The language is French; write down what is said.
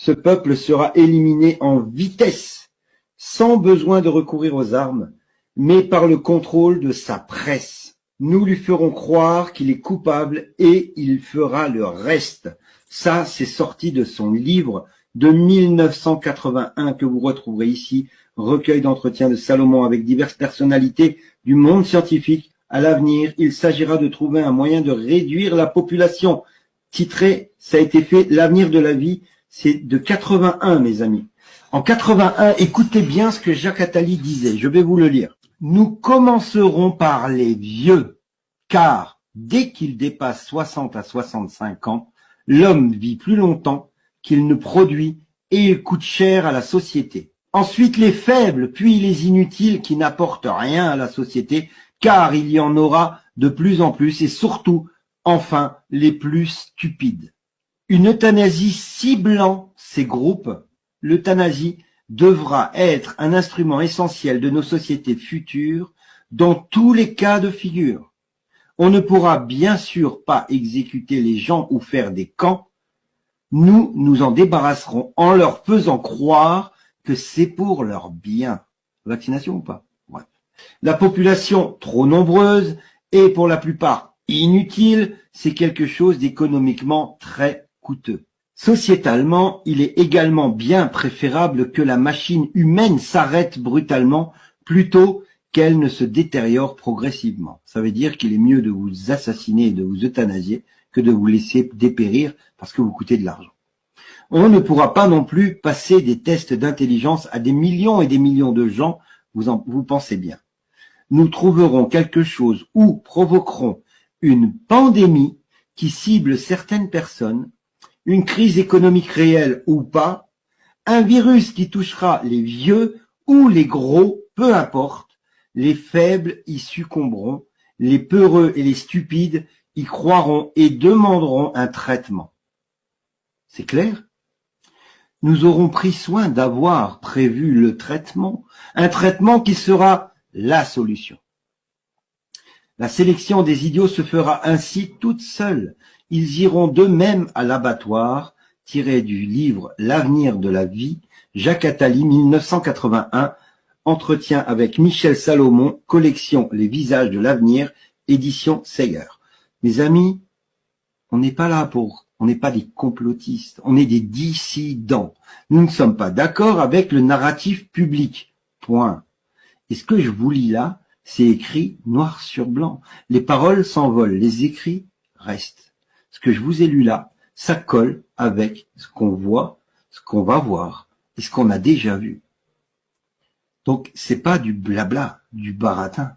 Ce peuple sera éliminé en vitesse, sans besoin de recourir aux armes, mais par le contrôle de sa presse. Nous lui ferons croire qu'il est coupable et il fera le reste. Ça, c'est sorti de son livre de 1981 que vous retrouverez ici, recueil d'entretiens de Salomon avec diverses personnalités du monde scientifique. À l'avenir, il s'agira de trouver un moyen de réduire la population. Titré, ça a été fait, l'avenir de la vie, c'est de 81, mes amis. En 81, écoutez bien ce que Jacques Attali disait, je vais vous le lire. Nous commencerons par les vieux, car dès qu'il dépasse 60 à 65 ans, l'homme vit plus longtemps qu'il ne produit et il coûte cher à la société. Ensuite les faibles, puis les inutiles qui n'apportent rien à la société, car il y en aura de plus en plus et surtout, enfin, les plus stupides. Une euthanasie ciblant ces groupes, l'euthanasie devra être un instrument essentiel de nos sociétés futures dans tous les cas de figure. On ne pourra bien sûr pas exécuter les gens ou faire des camps. Nous nous en débarrasserons en leur faisant croire que c'est pour leur bien. Vaccination ou pas? Bref. La population trop nombreuse et pour la plupart inutile, c'est quelque chose d'économiquement très coûteux. Sociétalement, il est également bien préférable que la machine humaine s'arrête brutalement plutôt qu'elle ne se détériore progressivement. Ça veut dire qu'il est mieux de vous assassiner et de vous euthanasier que de vous laisser dépérir parce que vous coûtez de l'argent. On ne pourra pas non plus passer des tests d'intelligence à des millions et des millions de gens, vous pensez bien. Nous trouverons quelque chose ou provoquerons une pandémie qui cible certaines personnes, une crise économique réelle ou pas, un virus qui touchera les vieux ou les gros, peu importe, les faibles y succomberont, les peureux et les stupides y croiront et demanderont un traitement. C'est clair? Nous aurons pris soin d'avoir prévu le traitement, un traitement qui sera la solution. La sélection des idiots se fera ainsi toute seule. Ils iront d'eux-mêmes à l'abattoir, tiré du livre L'avenir de la vie, Jacques Attali, 1981, entretien avec Michel Salomon, collection Les visages de l'avenir, édition Seyer. Mes amis, on n'est pas des complotistes, on est des dissidents. Nous ne sommes pas d'accord avec le narratif public. Point. Et ce que je vous lis là, c'est écrit noir sur blanc. Les paroles s'envolent, les écrits restent. Ce que je vous ai lu là, ça colle avec ce qu'on voit, ce qu'on va voir et ce qu'on a déjà vu. Donc, c'est pas du blabla, du baratin.